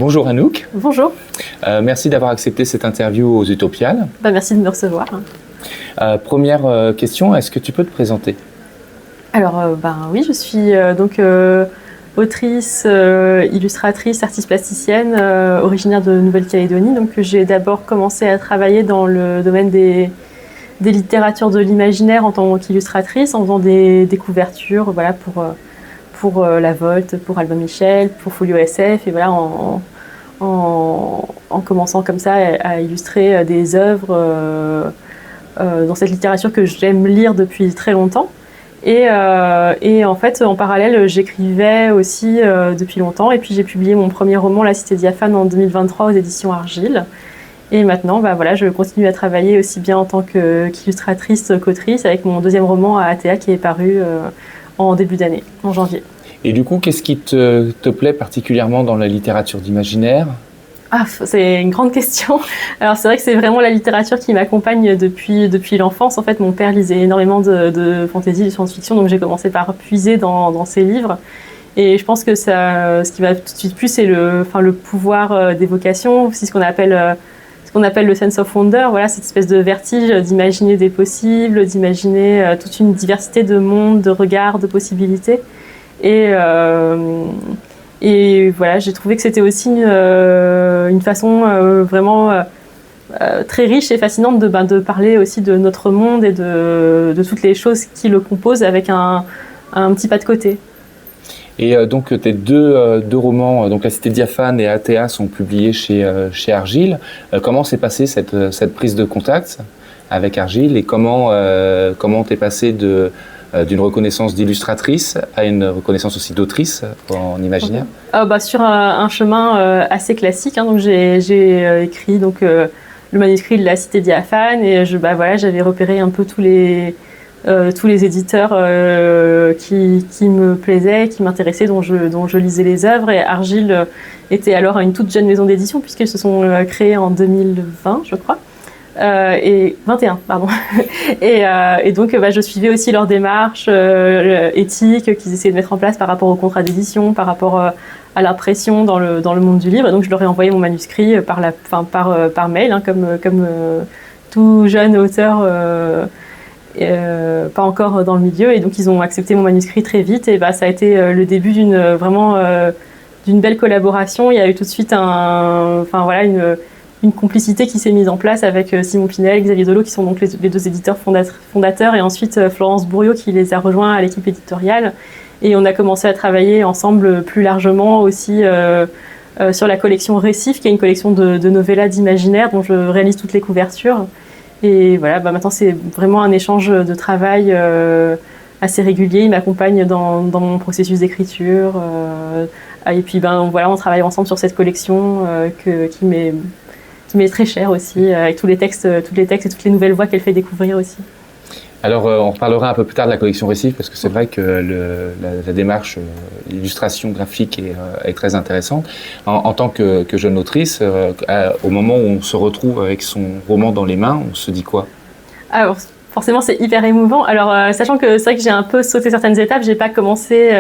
Bonjour Anouk. Bonjour. Merci d'avoir accepté cette interview aux Utopiales. Merci de me recevoir. Première question, est-ce que tu peux te présenter? Alors, oui, je suis autrice, illustratrice, artiste plasticienne, originaire de Nouvelle-Calédonie. Donc, j'ai d'abord commencé à travailler dans le domaine des littératures de l'imaginaire en tant qu'illustratrice, en faisant des couvertures, voilà, pour La Volte, pour Albin Michel, pour Folio SF, et voilà, en commençant comme ça à illustrer des œuvres dans cette littérature que j'aime lire depuis très longtemps. Et en fait, en parallèle, j'écrivais aussi depuis longtemps. Et puis j'ai publié mon premier roman, La Cité diaphane, en 2023 aux éditions Argile. Et maintenant, voilà, je continue à travailler aussi bien en tant qu'illustratrice qu'autrice avec mon deuxième roman à ATA qui est paru en début d'année, en janvier. Et du coup, qu'est-ce qui te plaît particulièrement dans la littérature d'imaginaire? C'est une grande question. Alors c'est vrai que c'est vraiment la littérature qui m'accompagne depuis l'enfance. En fait, mon père lisait énormément de fantasy, de science-fiction, donc j'ai commencé par puiser dans ses livres. Et je pense que ce qui va tout de suite plus, c'est le pouvoir d'évocation, aussi ce qu'on appelle le sense of wonder. Voilà, cette espèce de vertige d'imaginer des possibles, d'imaginer toute une diversité de mondes, de regards, de possibilités. Et voilà, j'ai trouvé que c'était aussi une façon vraiment très riche et fascinante de parler aussi de notre monde et de toutes les choses qui le composent avec un petit pas de côté. Et donc tes deux romans, donc La Cité diaphane et ATA, sont publiés chez Argile. Comment s'est passée cette prise de contact avec Argile et comment t'es passée d'une reconnaissance d'illustratrice à une reconnaissance aussi d'autrice en imaginaire? Sur un chemin assez classique, hein, donc j'ai écrit le manuscrit de La Cité diaphane et j'avais repéré un peu tous les éditeurs qui me plaisaient, qui m'intéressaient, dont je lisais les œuvres. Et Argile était alors une toute jeune maison d'édition puisqu'ils se sont créés en 2020, je crois. Et 21, pardon. et donc, je suivais aussi leur démarche éthique qu'ils essayaient de mettre en place par rapport au contrat d'édition, par rapport à l'impression dans le monde du livre. Et donc, je leur ai envoyé mon manuscrit par mail, hein, comme tout jeune auteur, pas encore dans le milieu. Et donc, ils ont accepté mon manuscrit très vite. Et ça a été le début d'une belle collaboration. Il y a eu tout de suite une complicité qui s'est mise en place avec Simon Pinel, Xavier Delot, qui sont donc les deux éditeurs fondateurs, et ensuite Florence Bourriot qui les a rejoints à l'équipe éditoriale. Et on a commencé à travailler ensemble plus largement aussi sur la collection Récif, qui est une collection de novellas d'imaginaire dont je réalise toutes les couvertures. Et voilà, maintenant c'est vraiment un échange de travail assez régulier. Il m'accompagne dans mon processus d'écriture. Et puis on travaille ensemble sur cette collection qui m'est très chère aussi, avec tous les textes et toutes les nouvelles voix qu'elle fait découvrir aussi. Alors, on reparlera un peu plus tard de la collection Récif, parce que c'est vrai que la démarche illustration graphique est très intéressante. En tant que jeune autrice, au moment où on se retrouve avec son roman dans les mains, on se dit quoi? Alors, forcément, c'est hyper émouvant. Alors, sachant que c'est vrai que j'ai un peu sauté certaines étapes, j'ai pas commencé...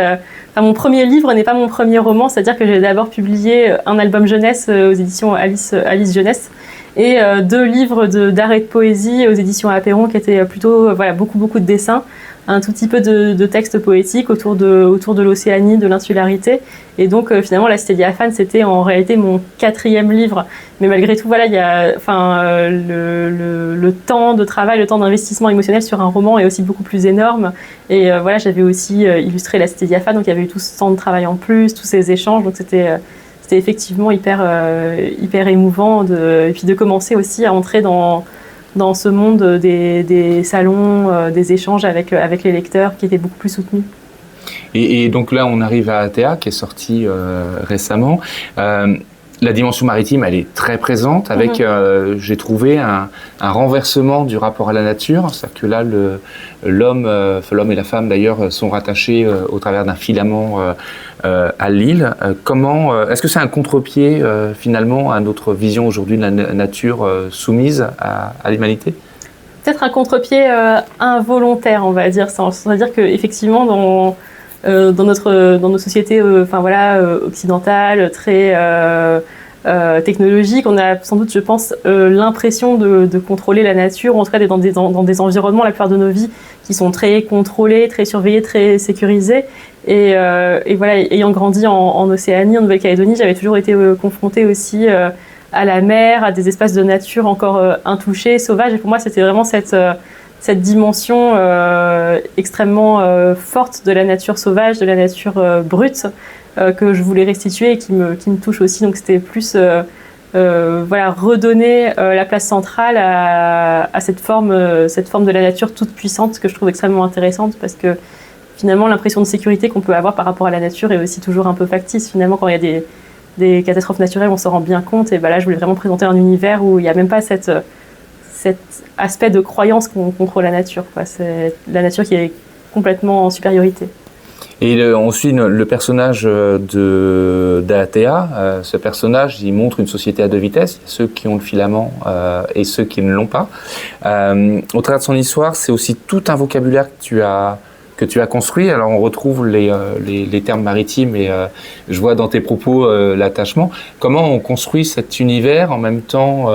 mon premier livre n'est pas mon premier roman, c'est-à-dire que j'ai d'abord publié un album jeunesse aux éditions Alice Jeunesse et 2 livres d'art et de poésie aux éditions Apéron qui étaient plutôt beaucoup de dessins, un tout petit peu de textes poétiques autour de l'Océanie, de l'insularité. Et donc finalement La Cité diaphane, c'était en réalité mon 4e livre. Mais malgré tout, il y a le temps de travail, le temps d'investissement émotionnel sur un roman est aussi beaucoup plus énorme. Et j'avais aussi illustré La Cité diaphane, donc il y avait eu tout ce temps de travail en plus, tous ces échanges, donc c'était effectivement hyper émouvant et puis de commencer aussi à entrer dans ce monde des salons, des échanges avec les lecteurs qui étaient beaucoup plus soutenus. Et donc là, on arrive à ATA, qui est sorti récemment. La dimension maritime, elle est très présente, avec, j'ai trouvé, un renversement du rapport à la nature. C'est-à-dire que là, l'homme et la femme, d'ailleurs, sont rattachés au travers d'un filament à l'île. Est-ce que c'est un contre-pied, finalement, à notre vision aujourd'hui de la nature soumise à l'humanité? Peut-être un contre-pied involontaire, on va dire. C'est-à-dire qu'effectivement, dans nos sociétés occidentales, très technologiques, on a sans doute, je pense, l'impression de contrôler la nature, ou en tout cas d'être dans des environnements, la plupart de nos vies, qui sont très contrôlés, très surveillés, très sécurisés. Et voilà, ayant grandi en Océanie, en Nouvelle-Calédonie, j'avais toujours été confrontée aussi à la mer, à des espaces de nature encore intouchés, sauvages. Et pour moi, c'était vraiment cette dimension extrêmement forte de la nature sauvage, de la nature brute, que je voulais restituer et qui me touche aussi. Donc c'était plus redonner la place centrale à cette forme de la nature toute puissante, que je trouve extrêmement intéressante, parce que finalement l'impression de sécurité qu'on peut avoir par rapport à la nature est aussi toujours un peu factice. Finalement, quand il y a des catastrophes naturelles, on s'en rend bien compte. Et là, je voulais vraiment présenter un univers où il n'y a même pas cet aspect de croyance qu'on contrôle la nature, quoi. C'est la nature qui est complètement en supériorité. Et on suit le personnage d'Atea. Ce personnage, il montre une société à deux vitesses. Il y a ceux qui ont le filament et ceux qui ne l'ont pas. Au travers de son histoire, c'est aussi tout un vocabulaire que tu as construit. Alors on retrouve les termes maritimes et je vois dans tes propos l'attachement. Comment on construit cet univers en même temps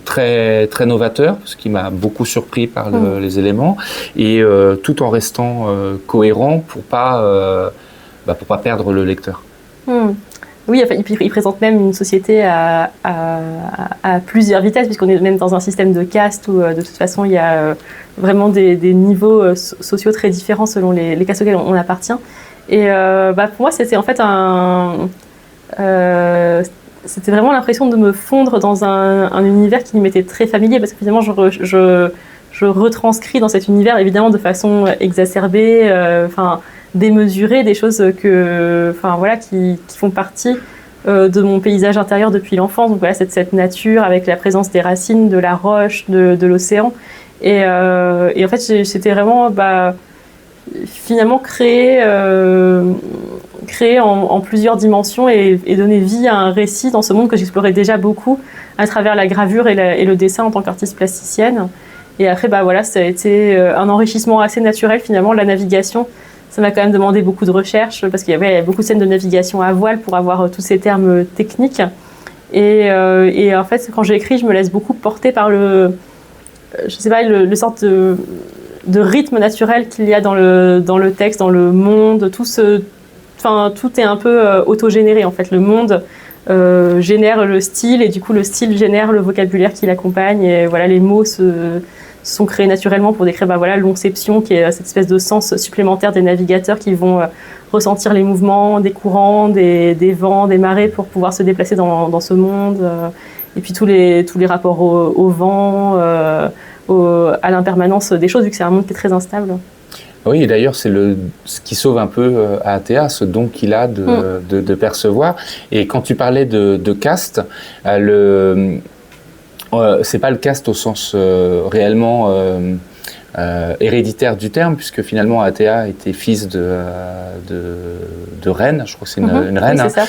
très, très novateur, ce qui m'a beaucoup surpris par les éléments, et tout en restant cohérent pour pas perdre le lecteur. Oui, enfin, il présente même une société à plusieurs vitesses, puisqu'on est même dans un système de caste où, de toute façon, il y a vraiment des niveaux sociaux très différents selon les castes auxquelles on appartient. Et pour moi, c'était en fait c'était vraiment l'impression de me fondre dans un univers qui m'était très familier, parce que finalement, je retranscris dans cet univers, évidemment, de façon exacerbée, démesurée, des choses qui font partie de mon paysage intérieur depuis l'enfance. Donc voilà, cette nature avec la présence des racines, de la roche, de l'océan. Et en fait, c'était vraiment finalement créer en plusieurs dimensions et donner vie à un récit dans ce monde que j'explorais déjà beaucoup à travers la gravure et le dessin en tant qu'artiste plasticienne. Et après, ça a été un enrichissement assez naturel finalement. La navigation, ça m'a quand même demandé beaucoup de recherche, parce qu'il y avait beaucoup de scènes de navigation à voile pour avoir tous ces termes techniques. Et en fait, quand j'écris, je me laisse beaucoup porter par le sorte de rythme naturel qu'il y a dans le texte, dans le monde. Tout est un peu autogénéré en fait. Le monde génère le style, et du coup le style génère le vocabulaire qui l'accompagne. Et voilà, les mots sont créés naturellement pour décrire l'onception, qui est cette espèce de sens supplémentaire des navigateurs qui vont ressentir les mouvements des courants, des vents, des marées pour pouvoir se déplacer dans ce monde. Et puis tous les rapports au vent, à l'impermanence des choses, vu que c'est un monde qui est très instable. Oui, et d'ailleurs, c'est ce qui sauve un peu Atea, ce don qu'il a de percevoir. Et quand tu parlais de caste, c'est pas le caste au sens réellement héréditaire du terme, puisque finalement Atea était fils de reine, je crois que c'est une reine, oui,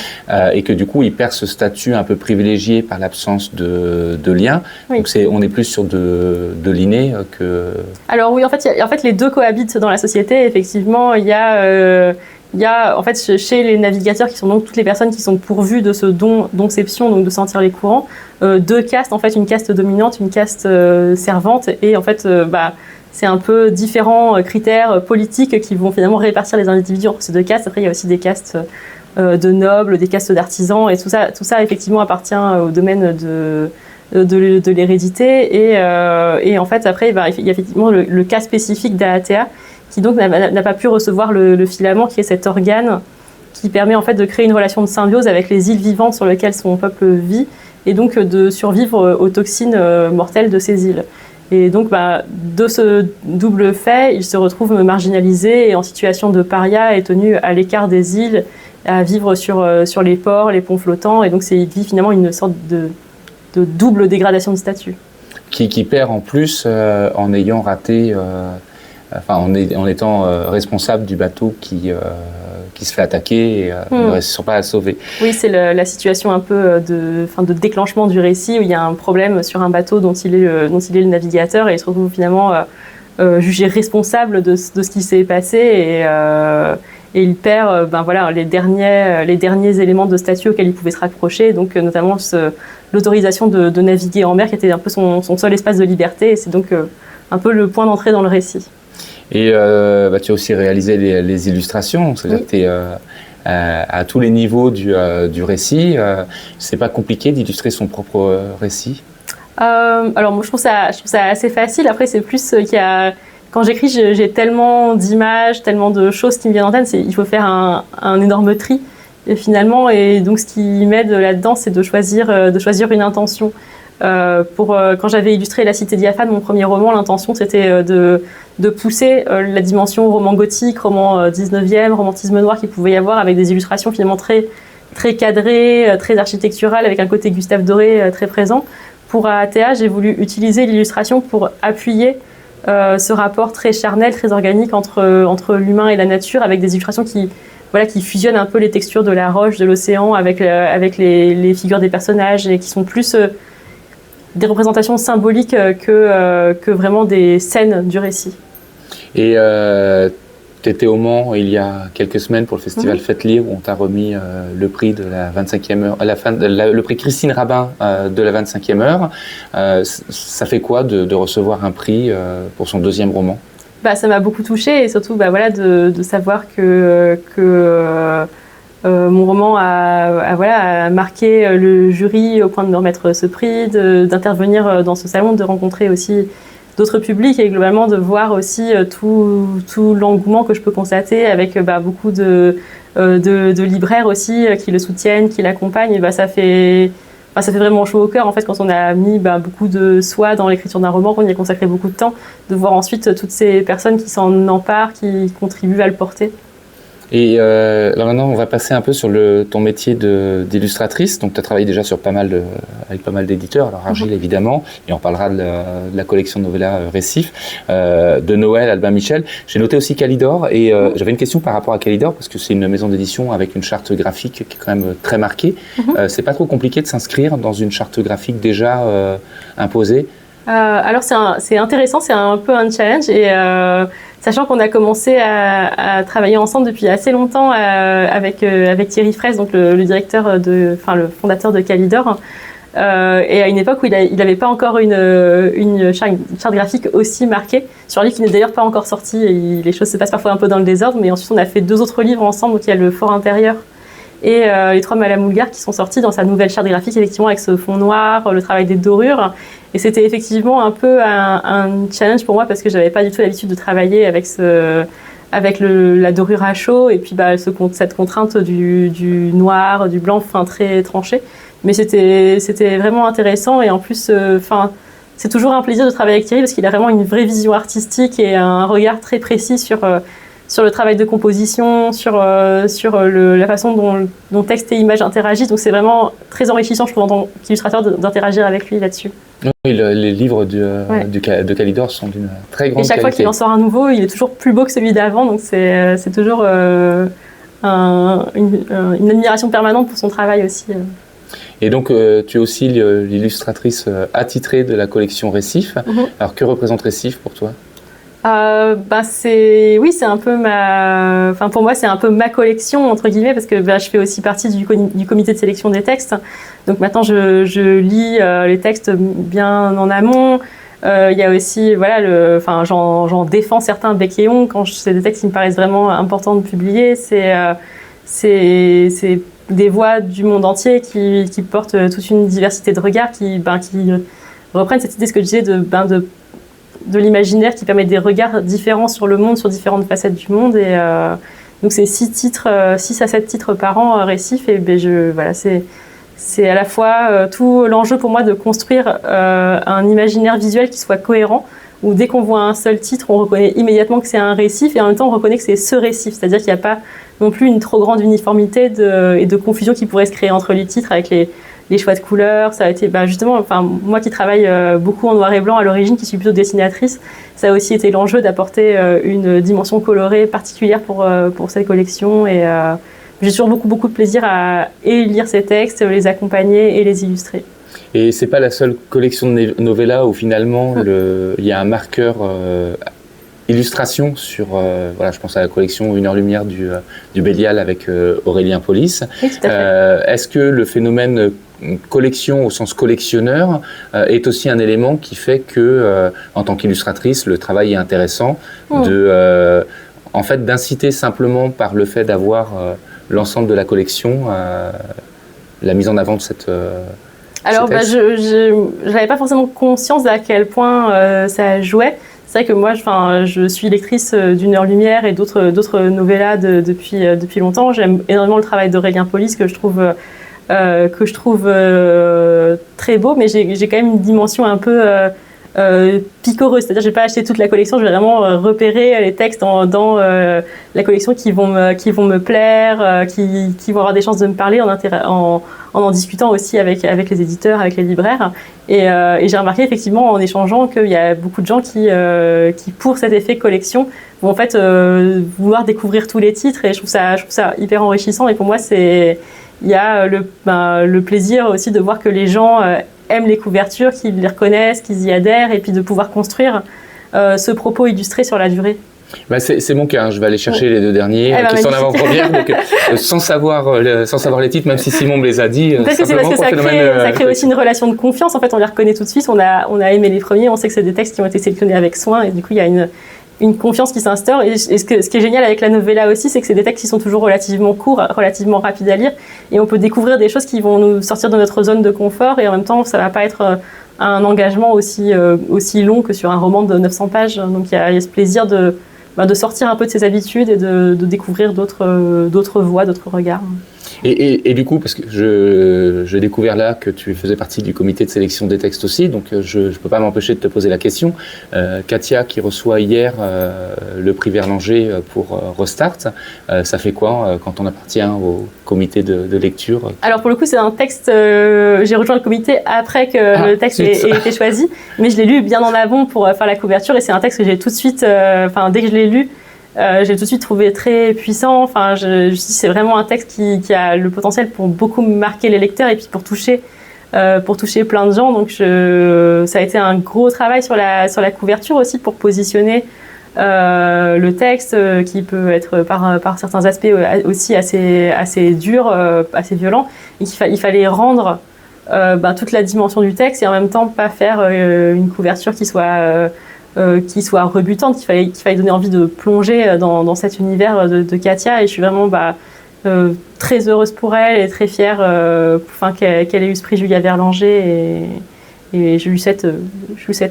et que du coup il perd ce statut un peu privilégié par l'absence de lien. Oui. Donc on est plus sur de l'inné que... Alors oui, en fait les deux cohabitent dans la société. Effectivement, il y a en fait chez les navigateurs, qui sont donc toutes les personnes qui sont pourvues de ce don d'onception, donc de sentir les courants, deux castes, en fait, une caste dominante, une caste servante, et en fait c'est un peu différents critères politiques qui vont finalement répartir les individus entre ces deux castes. Après, il y a aussi des castes de nobles, des castes d'artisans, et tout ça effectivement appartient au domaine de l'hérédité. Et en fait, après, il y a effectivement le cas spécifique d'Atea, qui donc n'a pas pu recevoir le filament, qui est cet organe qui permet en fait de créer une relation de symbiose avec les îles vivantes sur lesquelles son peuple vit, et donc de survivre aux toxines mortelles de ces îles. Et donc, de ce double fait, il se retrouve marginalisé et en situation de paria, et tenu à l'écart des îles, à vivre sur les ports, les ponts flottants. Et donc, il vit finalement une sorte de double dégradation de statut. Qui perd en plus en ayant raté, en étant responsable du bateau qui se fait attaquer et ne réussissent pas à le sauver. Oui, c'est la situation un peu de déclenchement du récit, où il y a un problème sur un bateau dont il est le navigateur, et il se retrouve finalement jugé responsable de ce qui s'est passé et il perd les derniers éléments de statut auxquels il pouvait se raccrocher, donc notamment l'autorisation de naviguer en mer qui était un peu son seul espace de liberté, et c'est donc un peu le point d'entrée dans le récit. Et tu as aussi réalisé les illustrations, c'est-à-dire que tu es à tous les niveaux du récit. C'est pas compliqué d'illustrer son propre récit? Alors moi je trouve ça assez facile. Après c'est plus quand j'écris j'ai tellement d'images, tellement de choses qui me viennent en tête, il faut faire un énorme tri et finalement, et donc ce qui m'aide là-dedans c'est de choisir une intention. Quand j'avais illustré La Cité diaphane, mon premier roman, l'intention c'était de pousser la dimension roman gothique, roman 19e, romantisme noir qu'il pouvait y avoir, avec des illustrations finalement très, très cadrées, très architecturales, avec un côté Gustave Doré très présent. Pour ATA, j'ai voulu utiliser l'illustration pour appuyer ce rapport très charnel, très organique entre l'humain et la nature, avec des illustrations qui fusionnent un peu les textures de la roche, de l'océan, avec les figures des personnages, et qui sont plus des représentations symboliques que vraiment des scènes du récit. Et tu étais au Mans il y a quelques semaines pour le festival Faites Lire, où on t'a remis le prix de la 25e heure, le prix Christine Rabin de la 25e heure. Ça fait quoi de recevoir un prix pour son deuxième roman? Ça m'a beaucoup touchée, et surtout de savoir que mon roman a marqué le jury au point de me remettre ce prix, d'intervenir dans ce salon, de rencontrer aussi d'autres publics, et globalement de voir aussi tout l'engouement que je peux constater avec beaucoup de libraires aussi qui le soutiennent, qui l'accompagnent. Et ça fait vraiment chaud au cœur en fait, quand on a mis beaucoup de soi dans l'écriture d'un roman, qu'on y a consacré beaucoup de temps, de voir ensuite toutes ces personnes qui s'en emparent, qui contribuent à le porter. Et là maintenant, on va passer un peu sur ton métier d'illustratrice. Donc, tu as travaillé déjà avec pas mal d'éditeurs, alors Argile évidemment, et on parlera de la collection de novella Récif, de Noël, Albin Michel. J'ai noté aussi Calidor, et j'avais une question par rapport à Calidor, parce que c'est une maison d'édition avec une charte graphique qui est quand même très marquée. C'est pas trop compliqué de s'inscrire dans une charte graphique déjà imposée? Alors c'est intéressant, c'est un peu un challenge, et sachant qu'on a commencé à travailler ensemble depuis assez longtemps avec Thierry Fraisse, donc le directeur le fondateur de Calidor, et à une époque où il n'avait pas encore une charte graphique aussi marquée, sur un livre qui n'est d'ailleurs pas encore sorti, et les choses se passent parfois un peu dans le désordre, mais ensuite on a fait 2 autres livres ensemble, donc il y a Le Fort intérieur et Les Trois Malamoulgars, qui sont sortis dans sa nouvelle charte graphique, effectivement avec ce fond noir, le travail des dorures. Et c'était effectivement un peu un challenge pour moi, parce que j'avais pas du tout l'habitude de travailler avec la dorure à chaud, et puis cette contrainte du noir, du blanc très tranché. Mais c'était vraiment intéressant, et en plus c'est toujours un plaisir de travailler avec Thierry, parce qu'il a vraiment une vraie vision artistique et un regard très précis sur le travail de composition, sur la façon dont texte et image interagissent. Donc c'est vraiment très enrichissant, je trouve, en tant qu'illustrateur, d'interagir avec lui là-dessus. Oui, les livres de Calidor sont d'une très grande qualité. Et chaque fois qu'il en sort un nouveau, il est toujours plus beau que celui d'avant, donc c'est toujours une admiration permanente pour son travail aussi. Et donc, tu es aussi l'illustratrice attitrée de la collection Récif. Alors, que représente Récif pour toi? C'est un peu pour moi c'est un peu ma collection entre guillemets, parce que je fais aussi partie du comité de sélection des textes. Donc maintenant je lis les textes bien en amont. Il y a aussi j'en défends certains bec et ongles quand c'est des textes qui me paraissent vraiment importants de publier. C'est des voix du monde entier qui portent toute une diversité de regards, qui reprennent cette idée, ce que je disais, de l'imaginaire, qui permet des regards différents sur le monde, sur différentes facettes du monde. Et donc c'est 6 à 7 titres par an Récif, et c'est à la fois tout l'enjeu pour moi de construire un imaginaire visuel qui soit cohérent, où dès qu'on voit un seul titre, on reconnaît immédiatement que c'est un récif, et en même temps on reconnaît que c'est ce récif, c'est-à-dire qu'il n'y a pas non plus une trop grande uniformité et de confusion qui pourrait se créer entre les titres, avec les choix de couleurs. Ça a été justement, moi qui travaille beaucoup en noir et blanc à l'origine, qui suis plutôt dessinatrice, ça a aussi été l'enjeu d'apporter une dimension colorée particulière pour cette collection, et j'ai toujours beaucoup de plaisir à lire ces textes, les accompagner et les illustrer. Et c'est pas la seule collection de novella où finalement il y a un marqueur illustrations sur, je pense à la collection Une heure lumière du Bélial avec Aurélien Polis. Oui, tout à fait. Est-ce que le phénomène collection au sens collectionneur est aussi un élément qui fait que, en tant qu'illustratrice, le travail est intéressant en fait, d'inciter simplement par le fait d'avoir l'ensemble de la collection la mise en avant de cette... Alors, je n'avais pas forcément conscience à quel point ça jouait. C'est vrai que moi, je suis lectrice d'Une heure lumière et d'autres novellas depuis longtemps. J'aime énormément le travail d'Aurélien Polis que je trouve très beau, mais j'ai quand même une dimension un peu picoreuse. C'est-à-dire, j'ai pas acheté toute la collection. Je vais vraiment repérer les textes dans la collection qui vont me plaire, qui vont avoir des chances de me parler en discutant aussi avec les éditeurs, avec les libraires. Et j'ai remarqué effectivement en échangeant qu'il y a beaucoup de gens qui pour cet effet collection, vont en fait vouloir découvrir tous les titres. Et je trouve ça hyper enrichissant. Et pour moi, il y a le plaisir aussi de voir que les gens aiment les couvertures, qu'ils les reconnaissent, qu'ils y adhèrent, et puis de pouvoir construire ce propos illustré sur la durée. C'est mon cas, je vais aller chercher les 2 derniers qui sont en avant-première, donc sans savoir les titres, même si Simon me les a dit. Peut-être que c'est parce que ça crée aussi une relation de confiance. En fait, on les reconnaît tout de suite, on a aimé les premiers, on sait que c'est des textes qui ont été sélectionnés avec soin, et du coup, il y a une confiance qui s'instaure. Et ce qui est génial avec la novella aussi, c'est que c'est des textes qui sont toujours relativement courts, relativement rapides à lire, et on peut découvrir des choses qui vont nous sortir de notre zone de confort, et en même temps, ça va pas être un engagement aussi long que sur un roman de 900 pages. Donc il y a ce plaisir de sortir un peu de ses habitudes et de découvrir d'autres voies, d'autres regards. Et du coup, parce que j'ai découvert là que tu faisais partie du comité de sélection des textes aussi, donc je ne peux pas m'empêcher de te poser la question. Katia, qui reçoit hier le prix Verlanger pour Restart, ça fait quoi quand on appartient au comité de lecture? Alors pour le coup, c'est un texte, j'ai rejoint le comité après que le texte ait été choisi, mais je l'ai lu bien en avant pour faire la couverture, et c'est un texte que j'ai tout de suite, dès que je l'ai lu, j'ai tout de suite trouvé très puissant. Je me suis dit, c'est vraiment un texte qui a le potentiel pour beaucoup marquer les lecteurs et puis pour toucher plein de gens. Donc ça a été un gros travail sur la couverture aussi, pour positionner le texte qui peut être par certains aspects aussi assez dur, assez violent, et il fallait rendre toute la dimension du texte et en même temps pas faire une couverture qui soit rebutante, qu'il fallait donner envie de plonger dans cet univers de Katia. Et je suis vraiment très heureuse pour elle et très fière qu'elle ait eu ce prix Julia Verlanger, et je lui souhaite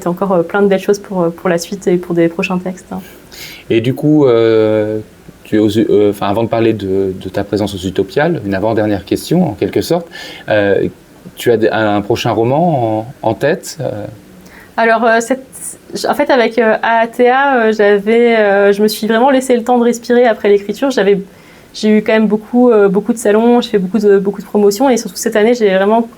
encore plein de belles choses pour la suite et pour des prochains textes. Et du coup, avant de parler de ta présence aux Utopiales, une avant-dernière question en quelque sorte, tu as un prochain roman en tête? Alors, en fait, avec AATA, je me suis vraiment laissé le temps de respirer après l'écriture. J'ai eu quand même beaucoup de salons, j'ai fait beaucoup de promotions, et surtout cette année, j'ai vraiment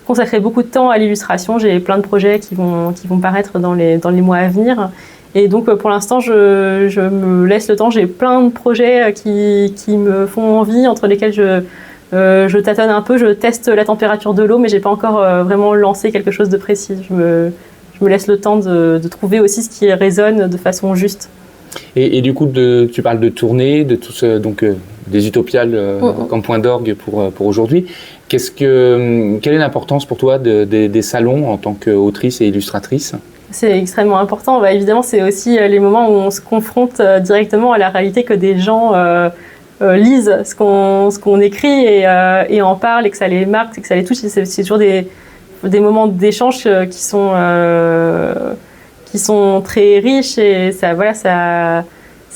consacré beaucoup de temps à l'illustration. J'ai plein de projets qui vont paraître dans les mois à venir. Et donc, pour l'instant, je me laisse le temps. J'ai plein de projets qui me font envie, entre lesquels je tâtonne un peu, je teste la température de l'eau, mais j'ai pas encore vraiment lancé quelque chose de précis. Je me laisse le temps de trouver aussi ce qui résonne de façon juste. Et du coup, tu parles de tournée, de tout ce, donc des Utopiales comme point d'orgue pour aujourd'hui. Quelle est l'importance pour toi des salons en tant qu'autrice et illustratrice? C'est extrêmement important. Évidemment, c'est aussi les moments où on se confronte directement à la réalité, que des gens lisent ce qu'on écrit et en parlent, et que ça les marque, et que ça les touche. C'est toujours des moments d'échange qui sont très riches, et c'est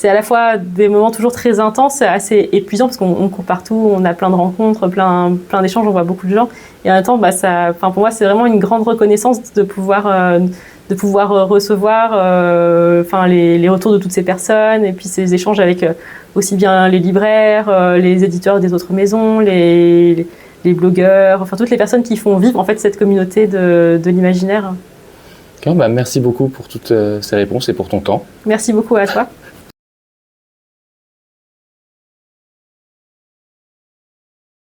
à la fois des moments toujours très intenses, assez épuisants, parce qu'on court partout, on a plein de rencontres, plein d'échanges, on voit beaucoup de gens, et en même temps, pour moi, c'est vraiment une grande reconnaissance de pouvoir recevoir les retours de toutes ces personnes, et puis ces échanges avec aussi bien les libraires, les éditeurs des autres maisons, les blogueurs, toutes les personnes qui font vivre en fait cette communauté de l'imaginaire. Merci beaucoup pour toutes ces réponses et pour ton temps. Merci beaucoup à toi.